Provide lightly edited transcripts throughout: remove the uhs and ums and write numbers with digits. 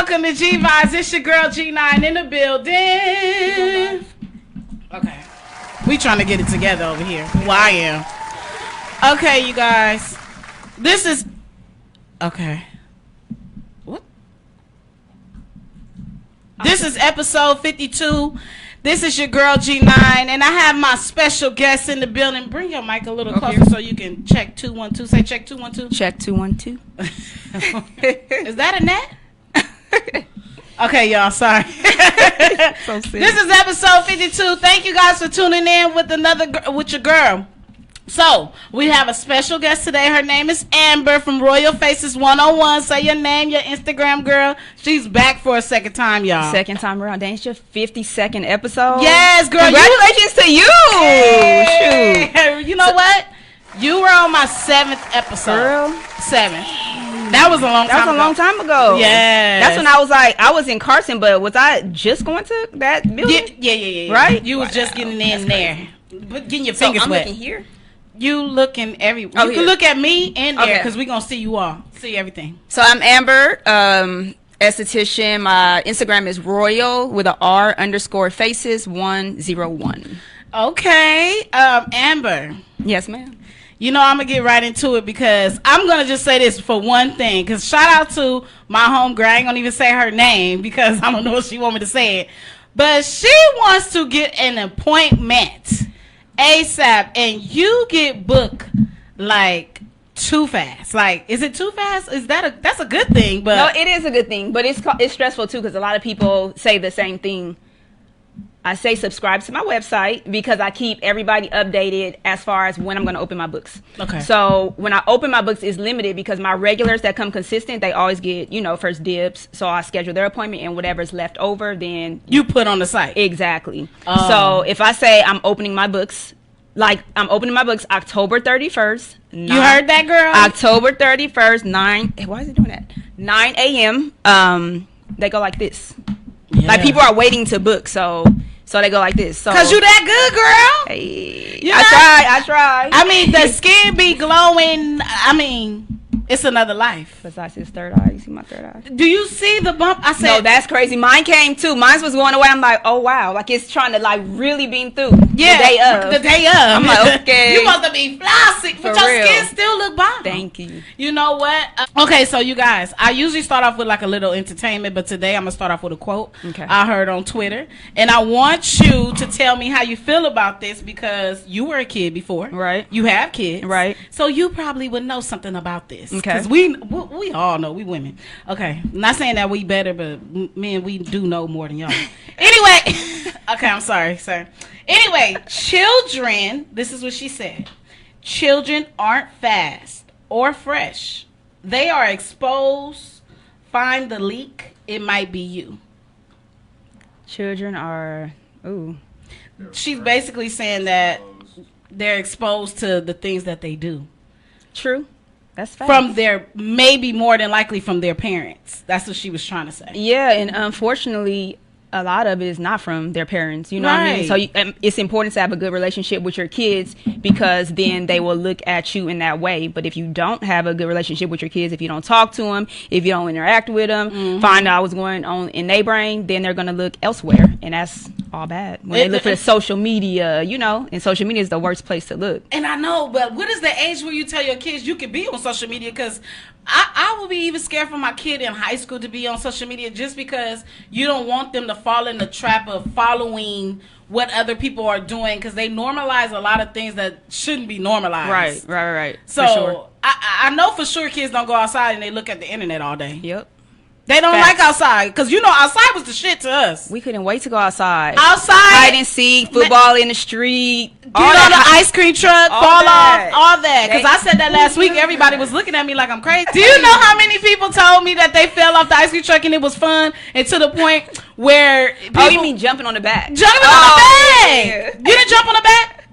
welcome to G Vibes. It's your girl G9 in the building. Okay. We trying to get it together over here. Well, I am. Okay, you guys. This is... Okay. What? This is episode 52. This is your girl G9, and I have my special guest in the building. Bring your mic a little closer so you can check 212. Say check 212. Check 212. Is that a net? Okay, y'all. Sorry. So this is episode 52. Thank you guys for tuning in with your girl. So we have a special guest today. Her name is Amber from ROYALFACES101. Say your name, your Instagram, girl. She's back for a second time, y'all. Second time around. Dang, it's your 52nd episode. Yes, girl. Congratulations to you. Hey. Shoot. You know what? You were on my 7th episode. Girl. 7th. That was a long time ago. That was a long time ago. Yeah. That's when I was like, I was in Carson, but was I just going to that building? Yeah. Right? You was just getting in there. But getting your fingers I'm wet. looking here. You looking everywhere. You can look at me and there because we're going to see you all. See everything. So I'm Amber, esthetician. My Instagram is royal with a R _ faces 101. Okay. Amber. Yes, ma'am. You know, I'm going to get right into it because I'm going to just say this for one thing. Because shout out to my homegirl. I ain't going to even say her name because I don't know if she want me to say it. But she wants to get an appointment ASAP, and you get booked like too fast. Like, is it too fast? That's a good thing? But no, it is a good thing, but it's stressful too because a lot of people say the same thing. I say subscribe to my website because I keep everybody updated as far as when I'm going to open my books. Okay. So when I open my books, it's limited because my regulars that come consistent, they always get, first dibs. So I schedule their appointment, and whatever's left over, then you put on the site. Exactly. So if I say I'm opening my books, October 31st. You heard that, girl? October 31st, why is it doing that? 9 a.m. They go like this. Yeah. Like, people are waiting to book, so they go like this. So, cause you that good, girl. Hey, I try. I mean, the skin be glowing. I mean, it's another life. Besides his third eye, you see my third eye. Do you see the bump? I said, no, that's crazy. Mine came too. Mine was going away. I'm like, oh wow, like it's trying to like really beam through. Yeah, the day of. I'm like, okay. You must be flossy, but your real. skin still look bomb. Thank you. You know what? Okay, so you guys, I usually start off with like a little entertainment, but today I'm gonna start off with a quote I heard on Twitter, and I want you to tell me how you feel about this because you were a kid before, right? You have kids, right? So you probably would know something about this, okay? Because we all know, we women. Okay, I'm not saying that we better, but men, we do know more than y'all. Anyway, okay, I'm sorry, sir. Anyway, children, this is what she said. Children aren't fast or fresh. They are exposed. Find the leak. It might be you. Children are, ooh. She's basically saying that they're exposed to the things that they do. True. That's fact. From their, maybe more than likely from their parents. That's what she was trying to say. Yeah, and unfortunately, a lot of it is not from their parents. You know what I mean? So it's important to have a good relationship with your kids because then they will look at you in that way. But if you don't have a good relationship with your kids, if you don't talk to them, if you don't interact with them, find out what's going on in their brain, then they're going to look elsewhere. And that's all bad. When they look for the social media, and social media is the worst place to look. And I know, but what is the age where you tell your kids you can be on social media? Because I would be even scared for my kid in high school to be on social media just because you don't want them to fall in the trap of following what other people are doing because they normalize a lot of things that shouldn't be normalized. Right. So sure. I know for sure kids don't go outside and they look at the internet all day. Yep. They don't like outside because outside was the shit to us. We couldn't wait to go outside. Hide and seek, football in the street, get on the ice cream truck, fall off, all that. Because I said that last week. Everybody was looking at me like I'm crazy. Do you know how many people told me that they fell off the ice cream truck and it was fun, and to the point where you mean jumping on the back? Jumping on the back. Yeah. You didn't jump on the back?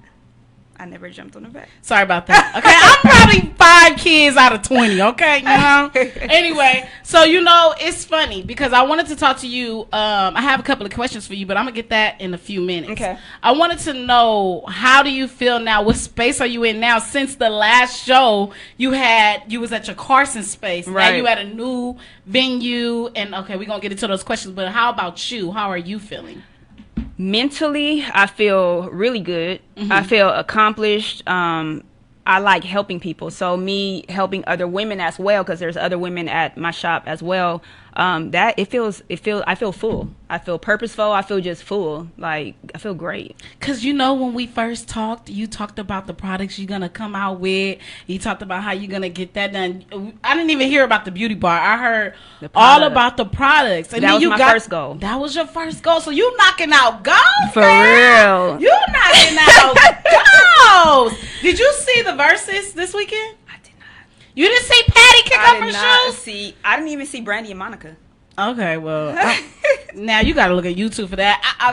I never jumped on the back. Sorry about that. Okay, I'm probably 5 kids out of 20. Okay, you know. Anyway, so it's funny because I wanted to talk to you. I have a couple of questions for you, but I'm gonna get that in a few minutes. Okay. I wanted to know, how do you feel now? What space are you in now? Since the last show you was at your Carson space. Right. Now you at a new venue, and okay, we're gonna get into those questions. But how about you? How are you feeling? Mentally, I feel really good. I feel accomplished. I like helping people. So me helping other women as well, because there's other women at my shop as well. I feel full. I feel purposeful. I feel just full. Like, I feel great. Because when we first talked, you talked about the products you're going to come out with. You talked about how you're going to get that done. I didn't even hear about the beauty bar. I heard all about the products. And that then was my first goal. That was your first goal. So you knocking out goals, For man. real. You knocking out goals. Did you see the Versus this weekend? I did not. You didn't see Patty kick up her shoes? I didn't even see Brandy and Monica. Okay, well, now you got to look at YouTube for that. I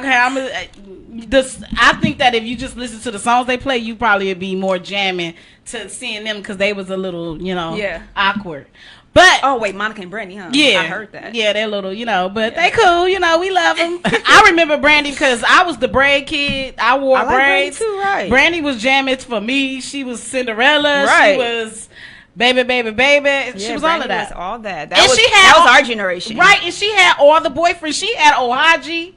think that if you just listen to the songs they play, you probably would be more jamming to seeing them because they was a little, awkward. But oh wait, Monica and Brandy, huh? Yeah, I heard that. Yeah, they're little, but they cool. We love them. I remember Brandy because I was the braid kid. I wore braids Brandy too, right? Brandy was jamming for me. She was Cinderella. Right. She was. Baby. Yeah, she was Brandy all of that. Was all that. That was our generation, right? And she had all the boyfriends. She had Ohaji.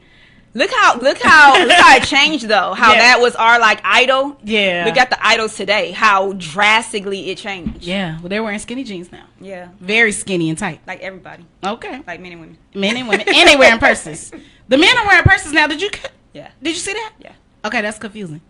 Look how it changed though. How that was our idol. Yeah. Look at the idols today. How drastically it changed. Yeah. Well, they're wearing skinny jeans now. Yeah. Very skinny and tight. Like everybody. Okay. Like men and women. Men and women, and they wearing purses. The men are wearing purses now. Did you see that? Yeah. Okay, that's confusing.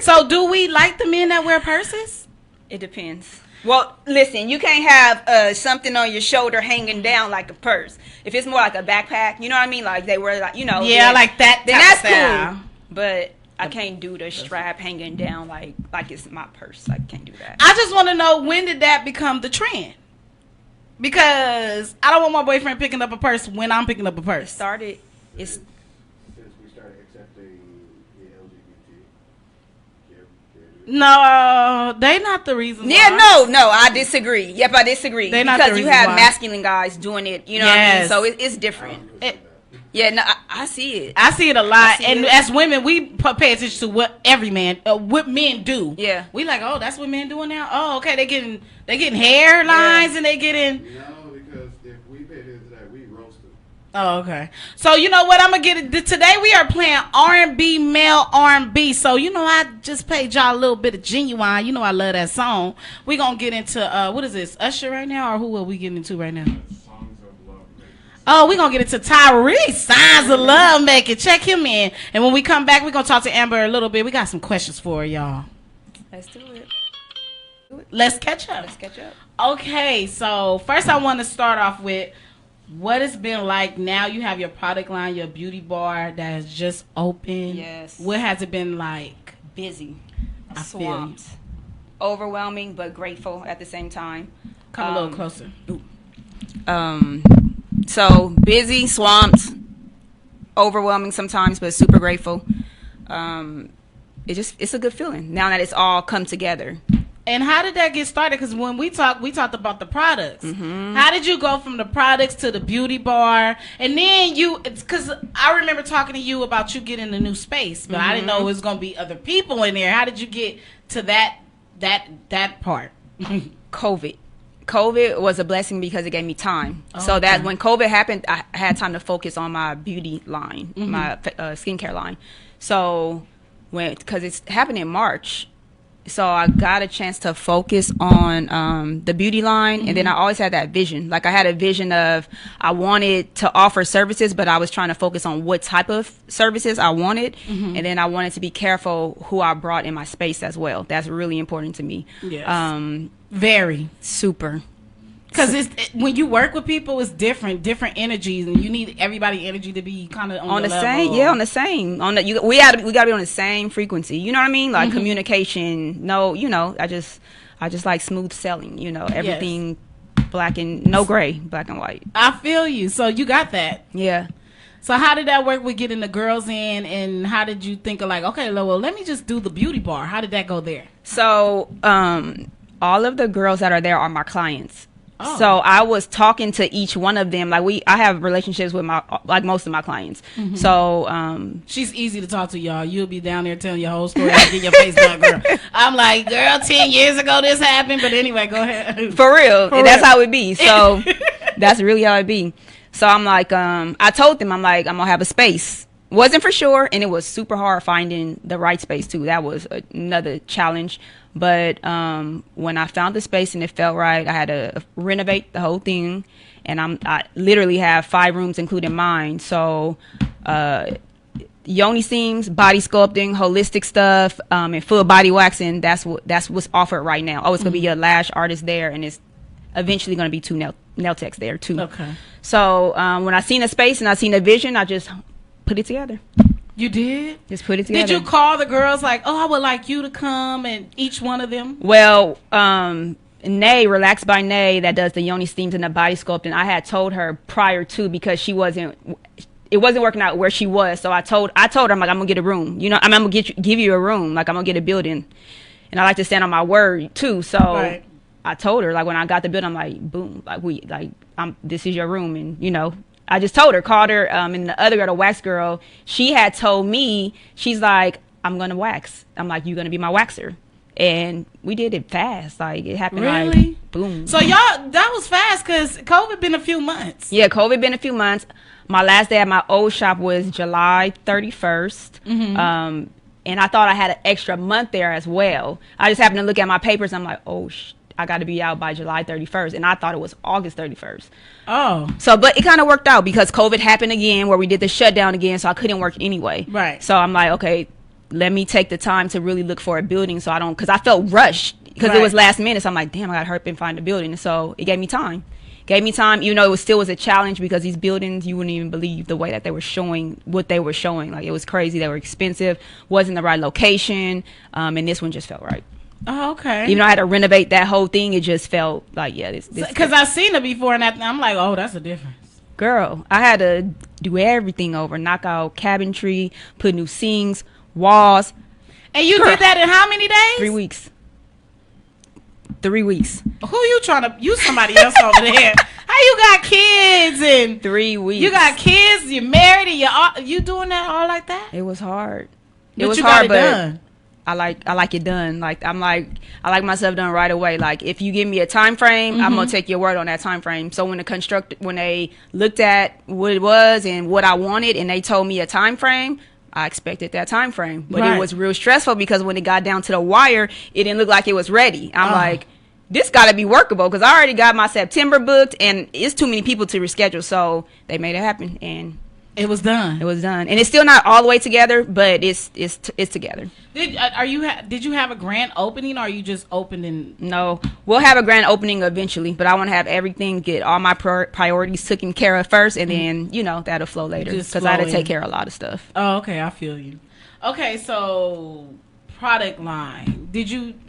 So, do we like the men that wear purses? It depends. Well, listen, you can't have something on your shoulder hanging down like a purse. If it's more like a backpack, you know what I mean? Like they wear, Yeah, like that. Then that's style. cool. But I can't do the strap hanging down like it's my purse. I can't do that. I just want to know, when did that become the trend? Because I don't want my boyfriend picking up a purse when I'm picking up a purse. Since we started accepting the LGBT. No, they not the reason. Yeah, no, I disagree. Yep, I disagree. They not the because you reason have why. masculine guys doing it. You know what I mean? So it's different. Yeah, no, I see it. I see it a lot, and as women, we pay attention to what what men do. Yeah, we like, oh, that's what men doing now. Oh, okay, they getting hairlines and they getting. No, because if we pay attention to that, we roast them. Oh, okay. So you know what? I'm gonna get it today. We are playing R&B, male R&B. So I just played y'all a little bit of Genuine. I love that song. We gonna get into what is this? Usher right now, or who are we getting into right now? Oh, we're going to get into Tyrese, Signs of Love Making. Check him in. And when we come back, we're going to talk to Amber a little bit. We got some questions for y'all. Let's do it. Let's catch up. Okay, so first I want to start off with what it's been like. Now you have your product line, your beauty bar that has just opened. Yes. What has it been like? Busy. I Swamped. Overwhelming, but grateful at the same time. Come a little closer. So busy, swamped, overwhelming sometimes, but super grateful. It's a good feeling now that it's all come together. And how did that get started? Because when we talked about the products. Mm-hmm. How did you go from the products to the beauty bar? And then because I remember talking to you about you getting a new space, but I didn't know it was going to be other people in there. How did you get to that part? COVID was a blessing because it gave me time. So that when COVID happened, I had time to focus on my beauty line, my skincare line. So because it's happened in March, so I got a chance to focus on the beauty line. And then I always had that vision. Like I had a vision of I wanted to offer services, but I was trying to focus on what type of services I wanted. And then I wanted to be careful who I brought in my space as well. That's really important to me. Yes. Very super, because when you work with people, it's different energies, and you need everybody energy to be kind of on the same. level. On the same. We got to be on the same frequency. You know what I mean? Like communication. No, I just like smooth selling. Everything black and no gray, black and white. I feel you. So you got that. Yeah. So how did that work with getting the girls in, and how did you think of like, okay, well, let me just do the beauty bar? How did that go there? So all of the girls that are there are my clients. Oh. So I was talking to each one of them. Like I have relationships with most of my clients. Mm-hmm. So she's easy to talk to, y'all. You'll be down there telling your whole story and get your face done, girl. I'm like, girl, 10 years ago this happened. But anyway, go ahead. For real. That's how it be. So that's really how it be. So I'm like, I told them, I'm like, I'm gonna have a space. Wasn't for sure, and it was super hard finding the right space too. That was another challenge. But when I found the space and it felt right, I had to renovate the whole thing. And I literally have 5 rooms, including mine. So yoni seams, body sculpting, holistic stuff, and full body waxing. That's what's offered right now. Oh, it's gonna be a lash artist there, and it's eventually gonna be 2 nail techs there too. Okay. So when I seen the space and I seen the vision, I just put it together. You did? Just put it together. Did you call the girls like, oh, I would like you to come, and each one of them? Well, Nay, Relaxed by Nay, that does the yoni steams and the body sculpting, I had told her prior to, because it wasn't working out where she was. So I told her, I'm like, I'm gonna get a room. You know, I'm gonna give you a room. Like, I'm gonna get a building, and I like to stand on my word too. So right. I told her, like, when I got the building, I'm like, boom, this is your room, and you know. I just told her, called her, and the other girl, the wax girl, she had told me, she's like, I'm going to wax. I'm like, you going to be my waxer. And we did it fast. Like, it happened really? Like, boom. So y'all, that was fast because COVID been a few months. Yeah, COVID been a few months. My last day at my old shop was July 31st. Mm-hmm. And I thought I had an extra month there as well. I just happened to look at my papers. I'm like, oh, I got to be out by July 31st. And I thought it was August 31st. Oh. So, but it kind of worked out because COVID happened again where we did the shutdown again. So I couldn't work anyway. Right. So I'm like, okay, let me take the time to really look for a building so I don't, because I felt rushed because right. it was last minute. So I'm like, damn, I got to hurry up and find a building. So it gave me time. Even though it still was a challenge because these buildings, you wouldn't even believe the way that they were showing what they were showing. Like, it was crazy. They were expensive, wasn't the right location. And this one just felt right. Oh, okay. Even though I had to renovate that whole thing, it just felt like, yeah, this. Because I've seen it before, and I'm like, oh, that's a difference. Girl, I had to do everything over, knock out cabinetry, put new sinks, walls. And you did that in how many days? 3 weeks. 3 weeks. Who you trying to? You somebody else over there? How you got kids and 3 weeks? You got kids. You're married, and you doing that all like that? It was hard. It was hard, but done. I like it done. Like, I like myself done right away. Like, if you give me a time frame, mm-hmm. I'm gonna take your word on that time frame. So when they looked at what it was and what I wanted, and they told me a time frame, I expected that time frame. But right. It was real stressful because when it got down to the wire, it didn't look like it was ready. I'm like, this got to be workable because I already got my September booked, and it's too many people to reschedule. So they made it happen, and it was done. It was done, and it's still not all the way together, but it's together. Did you have a grand opening, or are you just opening? No, we'll have a grand opening eventually, but I want to have everything, get all my priorities taken care of first, and then that'll flow later because I had to take care of a lot of stuff. Oh, okay, I feel you. Okay, so product line.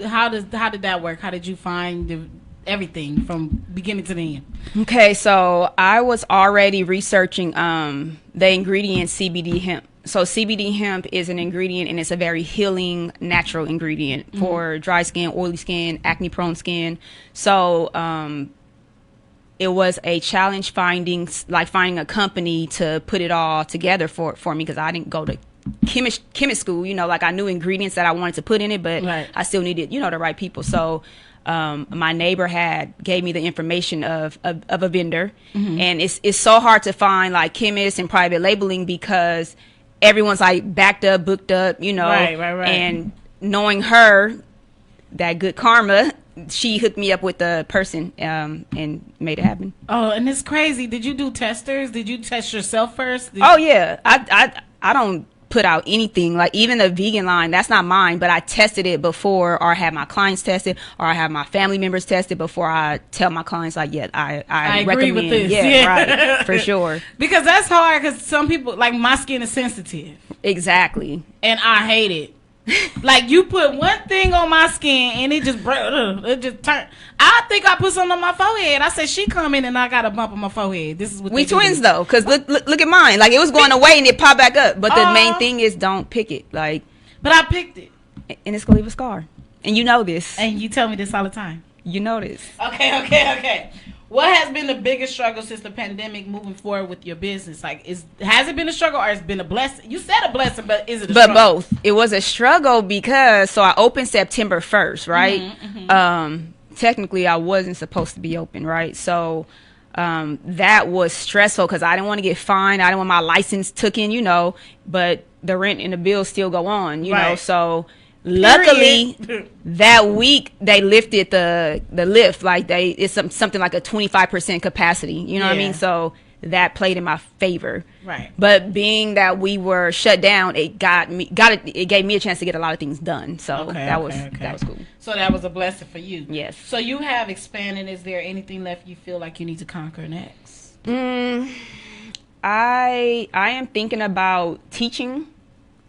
How did that work? How did you find everything from beginning to the end? Okay, so I was already researching the ingredient CBD hemp. So CBD hemp is an ingredient, and it's a very healing, natural ingredient for dry skin, oily skin, acne-prone skin. So it was a challenge finding a company to put it all together for me because I didn't go to chemist school. Like, I knew ingredients that I wanted to put in it, but right. I still needed the right people. So my neighbor gave me the information of a vendor, and it's so hard to find like chemists and private labeling because everyone's like backed up, booked up, Right. And knowing her, that good karma, she hooked me up with the person and made it happen. Oh, and it's crazy. Did you do testers? Did you test yourself first? Yeah, I don't put out anything, like even the vegan line, that's not mine, but I tested it before, or I have my clients tested, or I have my family members tested before I tell my clients, like, yeah, I agree recommend with this. Yeah, right, for sure. Because that's hard, because some people, like, my skin is sensitive. Exactly. And I hate it. Like, you put one thing on my skin and it just turned. I think I put something on my forehead. I said, she coming and I got a bump on my forehead. This is what we twins though, because look at mine. Like, it was going away and it popped back up. But the main thing is don't pick it. Like, but I picked it, and it's gonna leave a scar. And you know this. And you tell me this all the time. You know this. Okay. What has been the biggest struggle since the pandemic moving forward with your business? Like, has it been a struggle or has it been a blessing? You said a blessing, but is it a struggle? But both. It was a struggle because, so I opened September 1st, right? Technically, I wasn't supposed to be open, right? So that was stressful because I didn't want to get fined. I didn't want my license taken, you know, but the rent and the bills still go on, you know, so... Luckily, that week they lifted the lift. Like, it's something like a 25% capacity. You know what I mean? So that played in my favor. Right. But being that we were shut down, it gave me a chance to get a lot of things done. So that was cool. So that was a blessing for you. Yes. So you have expanded. Is there anything left you feel like you need to conquer next? I am thinking about teaching.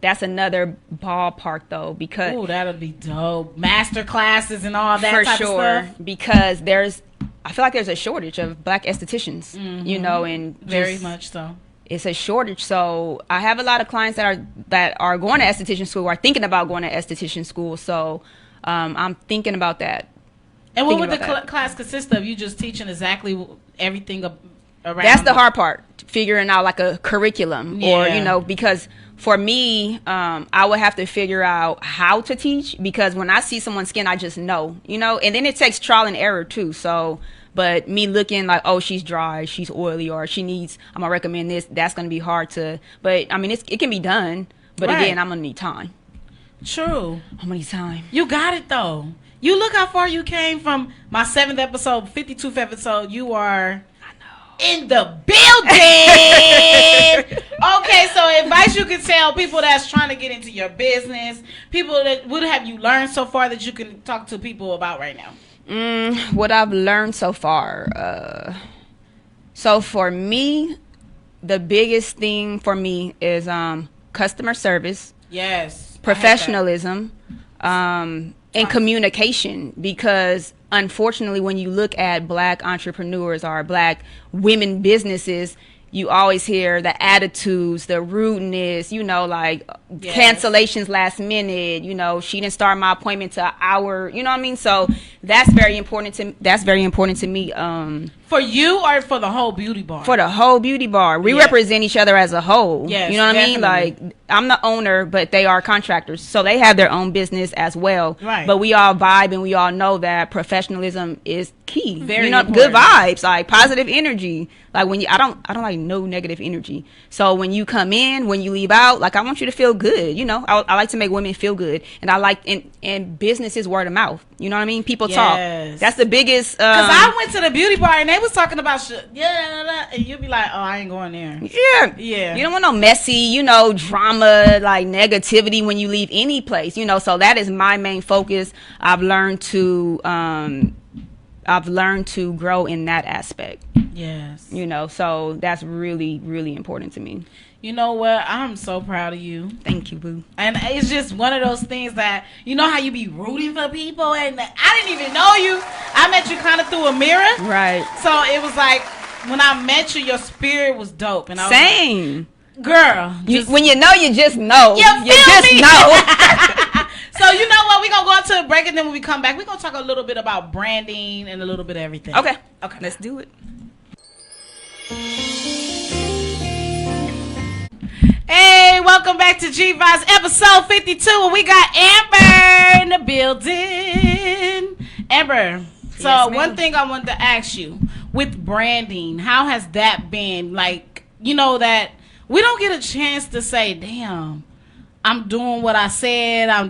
That's another ballpark though, because that'll be dope. Master classes and all that type of stuff. Because I feel like there's a shortage of black estheticians, you know, and very much so. It's a shortage. So I have a lot of clients that are going to esthetician school, or are thinking about going to esthetician school. So I'm thinking about that. And what would the class consist of? You just teaching exactly everything around? That's the hard part, figuring out like a curriculum, or, you know, because for me, I would have to figure out how to teach, because when I see someone's skin, I just know, you know, and then it takes trial and error too. So, but me looking like, oh, she's dry, she's oily, or I'm gonna recommend this, that's gonna be hard to, but I mean, it can be done, but again, I'm gonna need time. True. I'm gonna need time. You got it though. You look how far you came from my 7th episode, 52th episode. You are in the building. Okay, so advice you can tell people that's trying to get into your business, people that would have you learned so far that you can talk to people about right now. What I've learned so far. So for me, the biggest thing for me is customer service. Yes. Professionalism. And communication, because unfortunately when you look at black entrepreneurs or black women businesses, you always hear the attitudes, the rudeness, you know, like cancellations last minute, you know, she didn't start my appointment to an hour, you know what I mean? So that's very important to me. For you or for the whole beauty bar? For the whole beauty bar. We represent each other as a whole. Yes, you know what I mean? Like, I'm the owner, but they are contractors. So they have their own business as well. Right. But we all vibe and we all know that professionalism is key. Very important. Good vibes, like positive energy. Like when I don't like no negative energy. So when you come in, when you leave out, like I want you to feel good. You know, I like to make women feel good. And I like, and business is word of mouth. You know what I mean? People talk. That's the biggest. Because I went to the beauty bar and they was talking about shit. And you'd be like, oh, I ain't going there. Yeah. You don't want no messy, you know, drama, like negativity when you leave any place, you know. So that is my main focus. I've learned to grow in that aspect. Yes. You know, so that's really, really important to me. You know what? I'm so proud of you. Thank you, boo. And it's just one of those things that, you know how you be rooting for people, and I didn't even know you. I met you kind of through a mirror. Right. So it was like, when I met you, your spirit was dope. And I was Same. Like, girl. When you know, you just know. You just know. So you know what? We're going to go into a break, and then when we come back, we're going to talk a little bit about branding and a little bit of everything. Okay. Let's do it. Hey, welcome back to G-Vibes episode 52, and we got Amber in the building. Amber, so one thing I wanted to ask you, with branding, how has that been? Like, you know that we don't get a chance to say, damn, I'm doing what I said I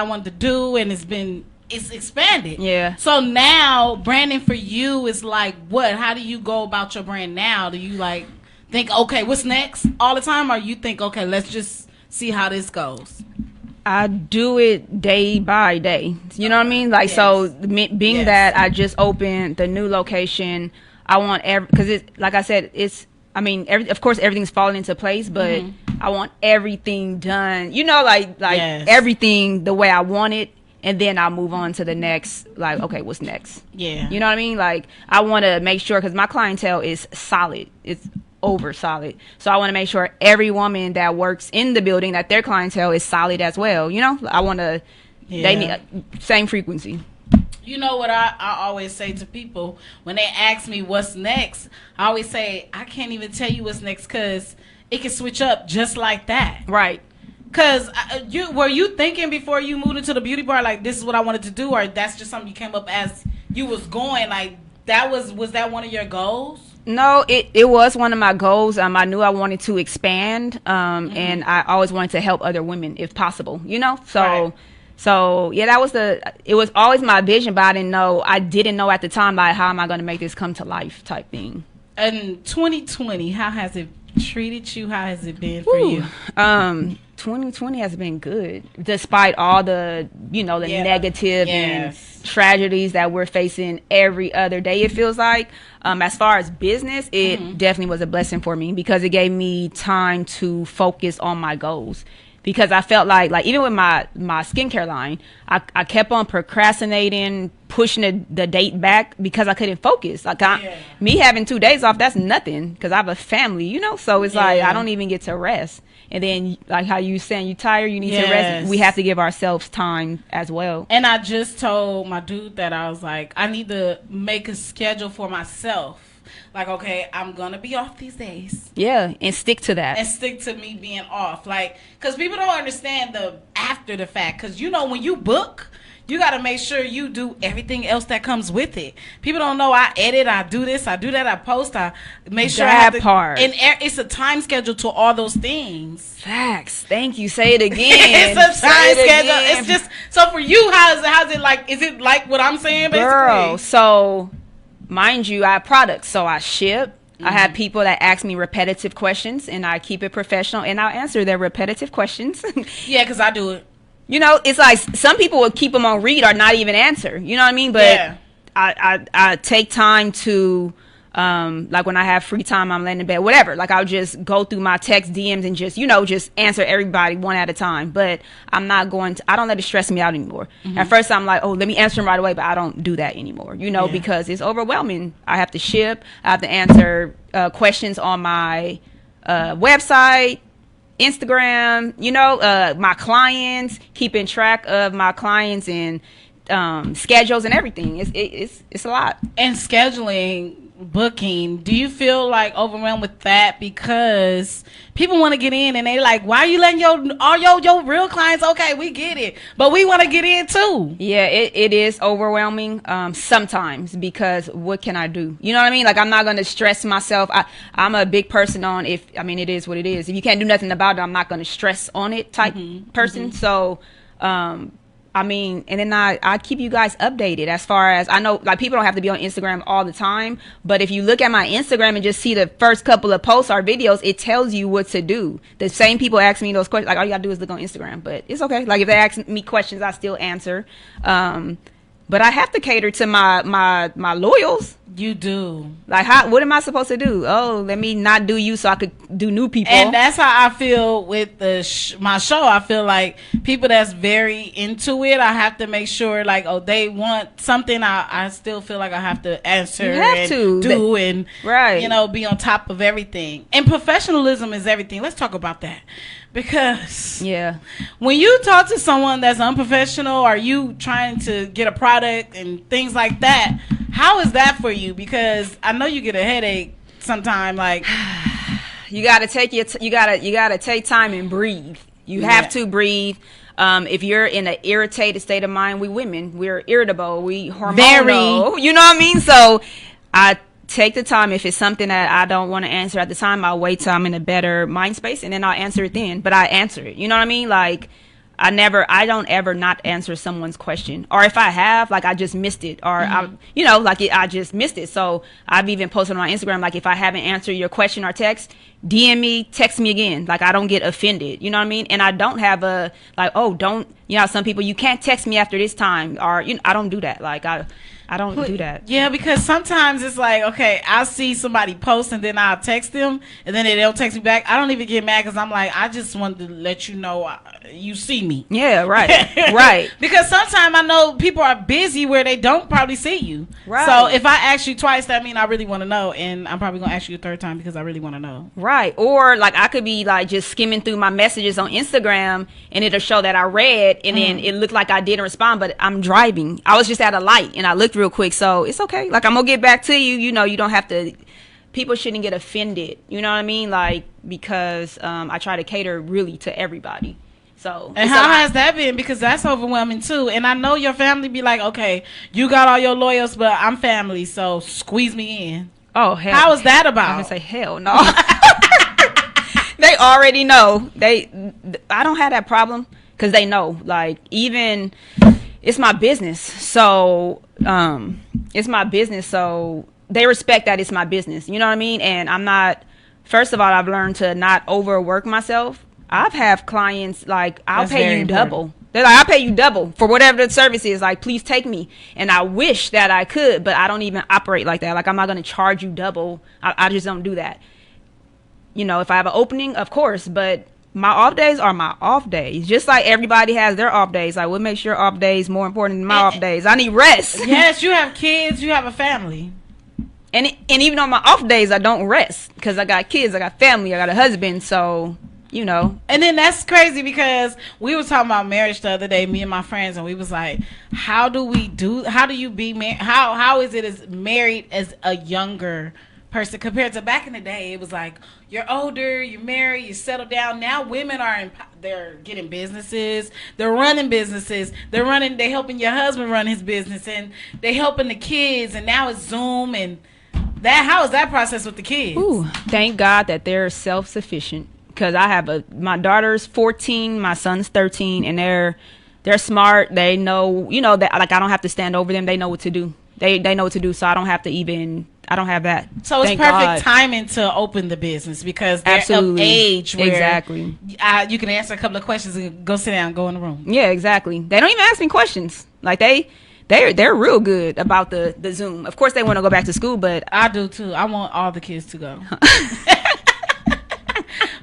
wanted to do, and it's expanded. Yeah. So now branding for you is like what? How do you go about your brand now? Do you like think, okay, what's next all the time, or you think, okay, let's just see how this goes? I do it day by day. You know what I mean? Like, so being that I just opened the new location, I want because it's like I said, it's I mean, of course, everything's falling into place, but I want everything done, you know, like Yes. everything the way I want it. And then I'll move on to the next, like, okay, what's next? Yeah. You know what I mean? Like, I want to make sure, because my clientele is solid. It's over solid. So I want to make sure every woman that works in the building, that their clientele is solid as well. You know, I want to, they need same frequency. You know what I always say to people when they ask me what's next, I always say, I can't even tell you what's next because it can switch up just like that. Right. Because were you thinking before you moved into the beauty bar, like, this is what I wanted to do, or that's just something you came up as you was going, like, was that one of your goals? No, it was one of my goals. I knew I wanted to expand, and I always wanted to help other women if possible, you know? So yeah, it was always my vision, but I didn't know at the time, like, how am I going to make this come to life type thing. And 2020, how has it treated you? How has it been for you? 2020 has been good, despite all the, you know, the negative and tragedies that we're facing every other day, it feels like. As far as business, it definitely was a blessing for me because it gave me time to focus on my goals. Because I felt like even with my skincare line, I kept on procrastinating, pushing the date back because I couldn't focus. Like me having 2 days off, that's nothing because I have a family, you know. So it's like I don't even get to rest. And then, like how you saying, you tired, you need to rest. We have to give ourselves time as well. And I just told my dude that I was like, I need to make a schedule for myself. Like, okay, I'm going to be off these days. Yeah, and stick to that. And stick to me being off. Like, because people don't understand the after the fact. Because, you know, when you book, you got to make sure you do everything else that comes with it. People don't know I edit, I do this, I do that, I post, I make sure I have to. Part. And it's a time schedule to all those things. Facts. Thank you. Say it again. It's a time schedule. It's just, so for you, how's it like? Is it like what I'm saying, basically? Girl, so mind you, I have products, so I ship. I have people that ask me repetitive questions, and I keep it professional, and I'll answer their repetitive questions. Yeah, because I do it. You know, it's like some people will keep them on read or not even answer. You know what I mean? But I take time to, like when I have free time, I'm laying in bed, whatever. Like I'll just go through my text DMs and just, you know, just answer everybody one at a time. But I don't let it stress me out anymore. At first I'm like, oh, let me answer them right away. But I don't do that anymore, you know, because it's overwhelming. I have to ship. I have to answer questions on my website, Instagram, you know, my clients, keeping track of my clients and schedules and everything. It's a lot. And scheduling, booking, do you feel like overwhelmed with that? Because people want to get in and they like, why are you letting your real clients? Okay, we get it, but we want to get in too. Yeah, it is overwhelming sometimes, because what can I do? You know what I mean? Like, I'm not going to stress myself. I'm a big person on it is what it is. If you can't do nothing about it, I'm not going to stress on it type person. So I mean, and then I keep you guys updated as far as, I know, like, people don't have to be on Instagram all the time, but if you look at my Instagram and just see the first couple of posts or videos, it tells you what to do. The same people ask me those questions, like, all you gotta do is look on Instagram, but it's okay. Like, if they ask me questions, I still answer. But I have to cater to my loyals. You do. Like, what am I supposed to do? Oh, let me not do you so I could do new people. And that's how I feel with my show. I feel like people that's very into it, I have to make sure, like, oh, they want something. I still feel like I have to answer and right, you know, be on top of everything. And professionalism is everything. Let's talk about that. Because when you talk to someone that's unprofessional, or you trying to get a product and things like that, how is that for you? Because I know you get a headache sometime. Like, you gotta take you gotta take time and breathe. You have to breathe. If you're in an irritated state of mind, we women, we're irritable, we hormonal. You know what I mean? So I take the time. If it's something that I don't want to answer at the time, I'll wait till I'm in a better mind space, and then I'll answer it then. But I answer it. You know what I mean? Like, I don't ever not answer someone's question. Or if I have, like, I just missed it. Or, I just missed it. So I've even posted on my Instagram, like, if I haven't answered your question or text, DM me, text me again. Like, I don't get offended. You know what I mean? And I don't have some people, you can't text me after this time. Or, I don't do that. Like, I don't do that. Yeah, because sometimes it's like, okay, I'll see somebody post and then I'll text them and then they don't text me back. I don't even get mad because I'm like, I just wanted to let you know you see me. Yeah, right. Right. Because sometimes I know people are busy where they don't probably see you. Right. So if I ask you twice, that means I really want to know. And I'm probably going to ask you a third time because I really want to know. Right. Or like I could be like just skimming through my messages on Instagram and it'll show that I read and then it looked like I didn't respond, but I'm driving. I was just at a light and I looked real quick. So it's okay. Like I'm going to get back to you. You know, you don't have to, people shouldn't get offended. You know what I mean? Like, because I try to cater really to everybody. So, and how has that been? Because that's overwhelming too. And I know your family be like, okay, you got all your lawyers, but I'm family, so squeeze me in. Oh, hell. How is that about? I'm gonna say hell no. They already know. I don't have that problem because they know. Like, even it's my business, so it's my business, so they respect that it's my business. You know what I mean? And I'm not. First of all, I've learned to not overwork myself. I've had clients like, I'll pay you double. They're like, I'll pay you double for whatever the service is. Like, please take me. And I wish that I could, but I don't even operate like that. Like, I'm not going to charge you double. I just don't do that. You know, if I have an opening, of course, but my off days are my off days. Just like everybody has their off days. Like, what makes your off days more important than my off days? I need rest. Yes, you have kids, you have a family. And even on my off days, I don't rest because I got kids, I got family, I got a husband, so... You know, and then that's crazy because we were talking about marriage the other day, me and my friends, and we was like, how do you be married? How is it as married as a younger person compared to back in the day? It was like, you're older, you're married, you settle down. Now women they're getting businesses, they're running businesses, they're helping your husband run his business, and they're helping the kids, and now it's Zoom and that. How is that process with the kids? Ooh, thank God that they're self-sufficient. Because I have my daughter's 14, my son's 13, and they're smart. They know, you know, that like I don't have to stand over them. They know what to do. They know what to do, so I don't have that. So it's perfect timing to open the business because they're Absolutely. of age where exactly. You can answer a couple of questions and go sit down, go in the room. Yeah, exactly. They don't even ask me questions. Like they're real good about the Zoom. Of course, they want to go back to school, but I do too. I want all the kids to go.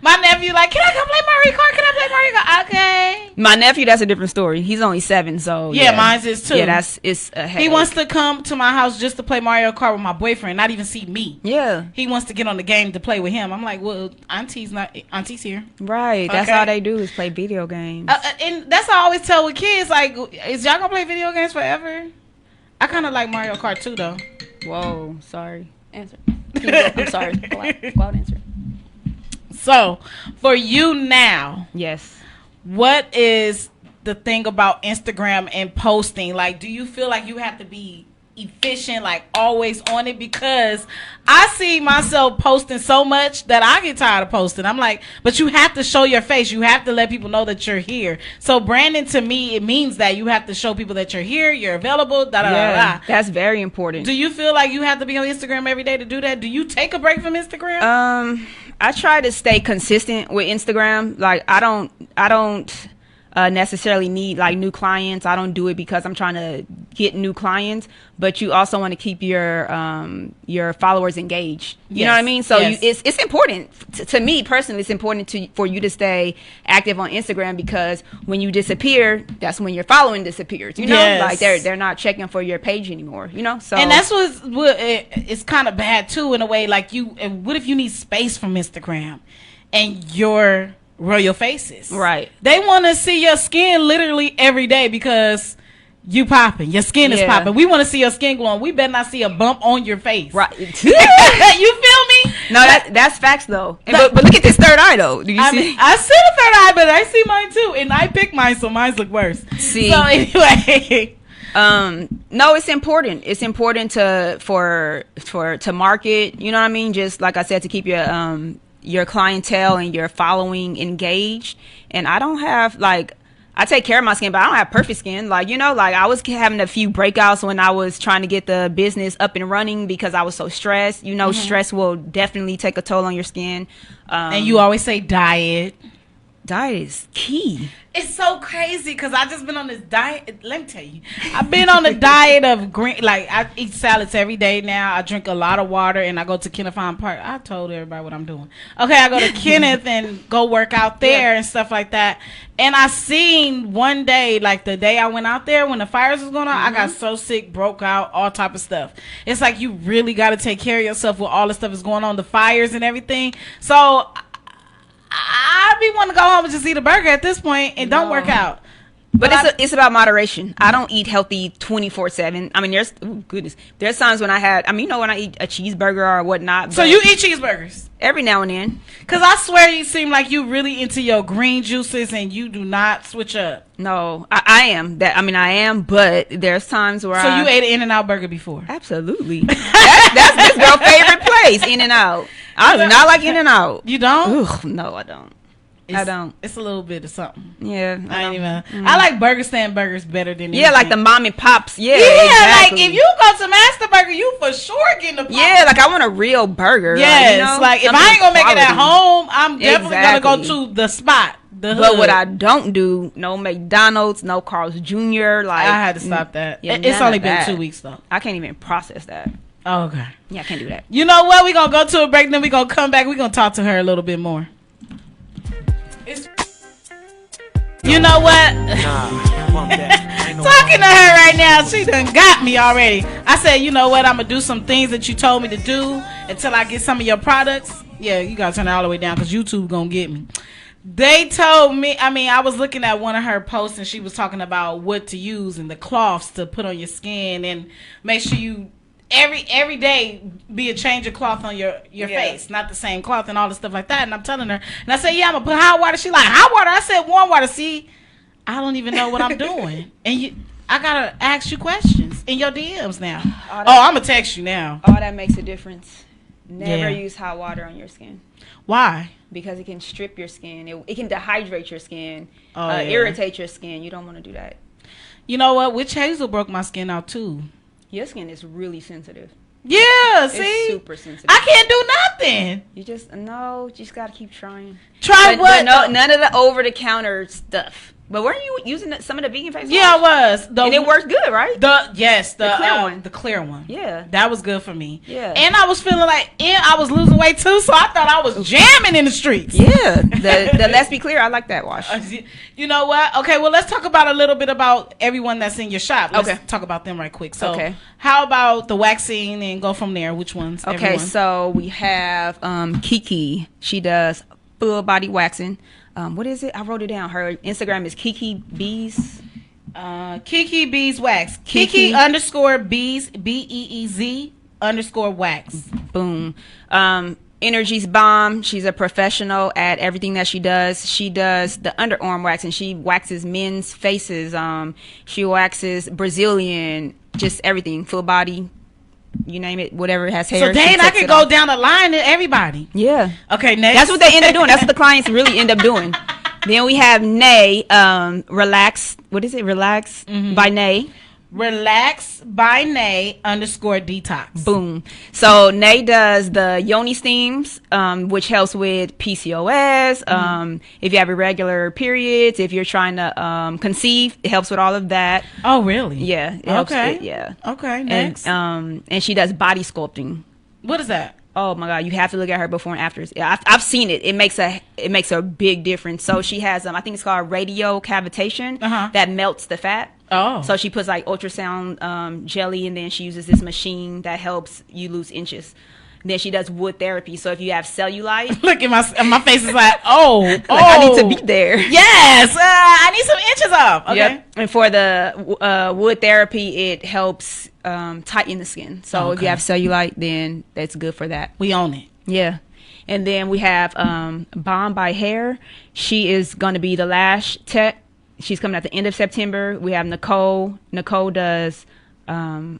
My nephew like, can I come play Mario Kart? Can I play Mario Kart? Okay. My nephew, that's a different story. He's only 7, so yeah, mine's is too. Yeah, it's a headache. He wants to come to my house just to play Mario Kart with my boyfriend, not even see me. Yeah. He wants to get on the game to play with him. I'm like, well, auntie's here. Right. That's all they do is play video games. And that's what I always tell with kids, like, is y'all gonna play video games forever? I kind of like Mario Kart too, though. Whoa, sorry. Answer. I'm sorry. Go out, answer. So, for you now, yes, what is the thing about Instagram and posting? Like, do you feel like you have to be efficient, like always on it? Because I see myself posting so much that I get tired of posting. I'm like, but you have to show your face. You have to let people know that you're here. So branding to me, it means that you have to show people that you're here, you're available, That's very important. Do you feel like you have to be on Instagram every day to do that? Do you take a break from Instagram? I try to stay consistent with Instagram. Like I don't necessarily need like new clients. I don't do it because I'm trying to get new clients, but you also want to keep your followers engaged. You know what I mean? So it's important to me personally. It's important for you to stay active on Instagram because when you disappear, that's when your following disappears. You know, like they're not checking for your page anymore. You know, so and that's what it's kind of bad too in a way. Like what if you need space from Instagram and your Royal Faces, right? They want to see your skin literally every day because you popping, your skin is popping. We want to see your skin glowing. We better not see a bump on your face, right? You feel me? No, that's facts though. But look at this third eye though. Do you see? I see the third eye, but I see mine too, and I pick mine, so mine look worse. See, so anyway. No, it's important. It's important to market. You know what I mean? Just like I said, to keep your clientele and your following engaged. And I don't have I take care of my skin, but I don't have perfect skin. Like, you know, like I was having a few breakouts when I was trying to get the business up and running because I was so stressed. You know, stress will definitely take a toll on your skin. And you always say diet. Diet is key. It's so crazy because I just been on this diet. Let me tell you, I've been on a diet of green. Like I eat salads every day now. I drink a lot of water, and I go to Kenneth Park. I told everybody what I'm doing. Okay, I go to Kenneth and go work out there and stuff like that. And I seen one day, like the day I went out there when the fires was going on, I got so sick, broke out, all type of stuff. It's like you really got to take care of yourself with all the stuff that's going on, the fires and everything. So I be wanting to go home and just eat a burger at this point and don't work out. But it's about moderation. I don't eat healthy 24/7. I mean, there's times when I had, when I eat a cheeseburger or whatnot. So you eat cheeseburgers? Every now and then. Because I swear you seem like you really into your green juices and you do not switch up. No, I am. I am, but there's times where So you ate an In-N-Out burger before? Absolutely. that's this girl's favorite place, In-N-Out. I do not like In-N-Out. You don't? Ugh, no, I don't. I don't. It's a little bit of something. Yeah. I ain't even. I like burger stand burgers better than anything. Like the mom and pops. Yeah, exactly. Like if you go to Master Burger, you for sure getting a pop. Yeah, like I want a real burger. Yes, like if I ain't gonna make it at home, I'm definitely gonna go to the spot. But what I don't do, no McDonald's, no Carl's Jr. Like I had to stop that. It's only been 2 weeks though. I can't even process that. Oh, okay. Yeah, I can't do that. You know what? We're gonna go to a break, then we're gonna come back. We're gonna talk to her a little bit more. You know what? Talking to her right now, she done got me already. I said, you know what? I'm gonna do some things that you told me to do until I get some of your products. Yeah, you gotta turn it all the way down because YouTube gonna get me. They told me, I was looking at one of her posts and she was talking about what to use and the cloths to put on your skin and make sure you every day be a change of cloth on your face, not the same cloth and all the stuff like that. And I'm telling her, and I said, yeah, I'm gonna put hot water. She like, hot water? I said warm water. See, I don't even know what I'm doing. And I gotta ask you questions in your DMs now. I'm gonna text you now. All that makes a difference. Never use hot water on your skin. Why? Because it can strip your skin. It can dehydrate your skin, irritate your skin. You don't want to do that. You know what? Witch hazel broke my skin out too. Your skin is really sensitive. Yeah, see? It's super sensitive. I can't do nothing. You just got to keep trying. Try what? But none of the over-the-counter stuff. But weren't you using some of the vegan face wash? Yeah, I was. And it works good, right? The clear one. The clear one. Yeah. That was good for me. Yeah. And I was feeling like, I was losing weight too, so I thought I was jamming in the streets. Yeah. The Let's Be Clear, I like that wash. You know what? Okay, well, let's talk about a little bit about everyone that's in your shop. Let's talk about them right quick. So, how about the waxing and go from there? Which ones? Okay, everyone? So we have Kiki. She does full body waxing. What is it? I wrote it down. Her Instagram is Kiki Bees. Kiki Bees Wax. Kiki _Bees BEEZ_wax. Boom. Energy's bomb. She's a professional at everything that she does. She does the underarm wax and she waxes men's faces. She waxes Brazilian, just everything, full body. You name it, whatever has hair. So then I could go down the line to everybody. Yeah. Okay, next. That's what they end up doing. That's what the clients really end up doing. Then we have Nay, Relax. What is it? Relax by Nay. Relax by Nay _detox. Boom. So Nay does the yoni steams, which helps with PCOS. If you have irregular periods, if you're trying to conceive, it helps with all of that. Oh, really? Yeah. Okay. Okay. Next. And she does body sculpting. What is that? Oh my God! You have to look at her before and after. Yeah, I've seen it. It makes a big difference. So she has I think it's called radio cavitation that melts the fat. Oh. So she puts like ultrasound jelly, and then she uses this machine that helps you lose inches. And then she does wood therapy. So if you have cellulite, look at my face is like, I need to be there. Yes, I need some inches off. Okay. Yep. And for the wood therapy, it helps tighten the skin. So if you have cellulite, then that's good for that. We own it. Yeah. And then we have Bomb by Hair. She is going to be the lash tech. She's coming at the end of September. We have Nicole. Nicole does, I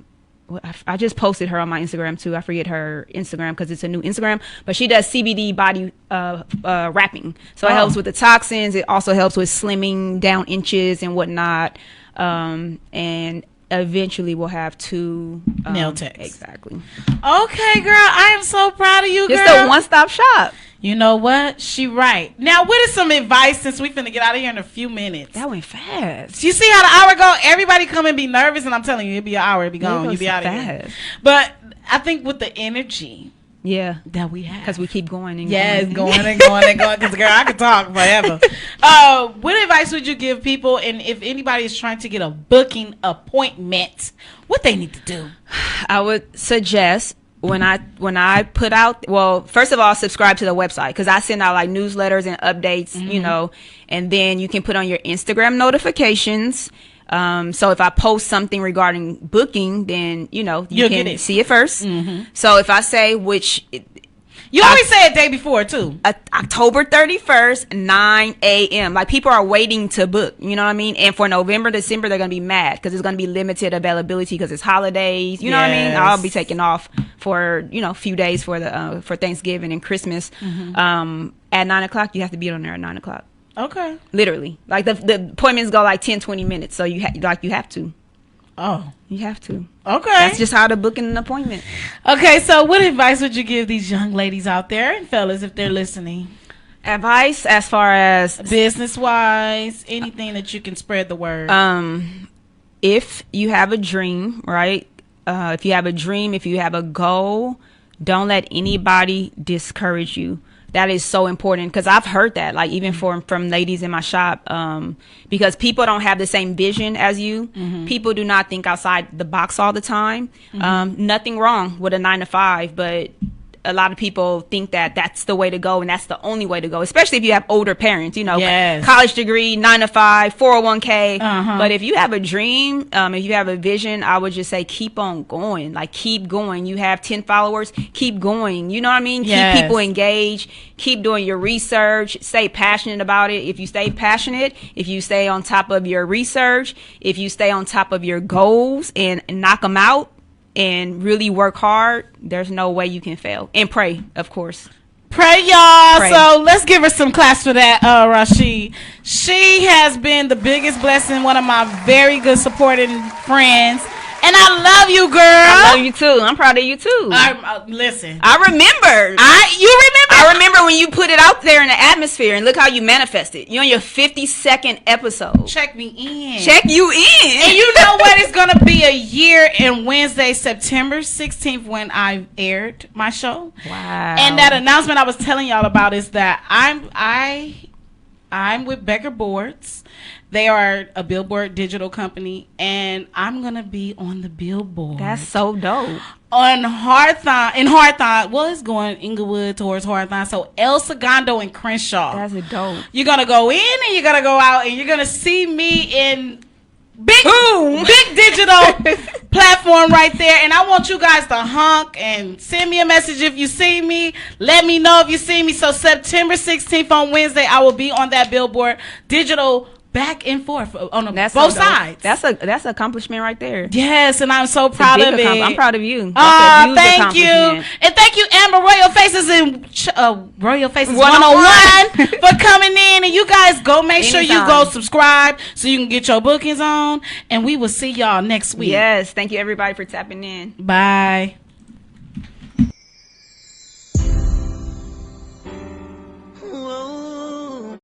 just posted her on my Instagram too. I forget her Instagram because it's a new Instagram. But she does CBD body wrapping. So it helps with the toxins. It also helps with slimming down inches and whatnot. And eventually we'll have 2 nail techs. Exactly. Okay, girl. I am so proud of you, girl. Just a one-stop shop. You know what? She right. Now, what is some advice since we finna get out of here in a few minutes? That went fast. You see how the hour go? Everybody come and be nervous, and I'm telling you, it'll be an hour, it'll be gone, you'll be out of here. But I think with the energy that we have, because we keep going and going and going and going, because girl, I could talk forever. What advice would you give people, and if anybody is trying to get a booking appointment, what they need to do? I would suggest when I put out, well, first of all, subscribe to the website, because I send out like newsletters and updates, you know, and then you can put on your Instagram notifications. So if I post something regarding booking, then, you know, you can see it first. So if I say you always say a day before too. October 31st, 9 a.m. Like, people are waiting to book, you know what I mean? And for November, December, they're going to be mad because it's going to be limited availability because it's holidays. You know what I mean? I'll be taking off for, you know, a few days for for Thanksgiving and Christmas. At 9 o'clock, you have to be on there at 9 o'clock. Okay. Literally. Like, the appointments go like 10, 20 minutes. So you have to. Oh. You have to. Okay. That's just how to book an appointment. Okay, so what advice would you give these young ladies out there and fellas if they're listening? Advice as far as business-wise, anything that you can spread the word. If you have a dream, right? If you have a dream, if you have a goal, don't let anybody discourage you. That is so important, because I've heard that, like, even from ladies in my shop, because people don't have the same vision as you. People do not think outside the box all the time. Nothing wrong with a 9-to-5, but a lot of people think that that's the way to go, and that's the only way to go, especially if you have older parents, you know, college degree, 9-to-5, 401k. But if you have a dream, if you have a vision, I would just say keep on going. Like, keep going. You have 10 followers, keep going. You know what I mean? Keep people engaged. Keep doing your research. Stay passionate about it. If you stay passionate, if you stay on top of your research, if you stay on top of your goals and knock them out, and really work hard, there's no way you can fail. And pray, of course. Pray, y'all. Pray. So let's give her some claps for that, Rashid. She has been the biggest blessing, one of my very good supporting friends. And I love you, girl. I love you too. I'm proud of you too. Listen, I remember. You remember? I remember when you put it out there in the atmosphere, and look how you manifested. You're on your 52nd episode. Check me in. Check you in. And you know what? It's gonna be a year in Wednesday, September 16th, when I aired my show. Wow. And that announcement I was telling y'all about is that I'm with Becker Boards. They are a Billboard digital company, and I'm going to be on the Billboard. That's so dope. On Hawthorne. Well, it's going Inglewood towards Hawthorne. So El Segundo and Crenshaw. That's a dope. You're going to go in and you're going to go out, and you're going to see me in big digital platform right there. And I want you guys to honk and send me a message if you see me. Let me know if you see me. So September 16th on Wednesday, I will be on that Billboard digital back and forth on both sides. That's an accomplishment right there. Yes, and I'm so proud of it. I'm proud of you. Thank you. And thank you, Amber Royal Faces and Royal Faces 101 for coming in. And you guys go make sure you go subscribe so you can get your bookings on. And we will see y'all next week. Yes, thank you everybody for tapping in. Bye.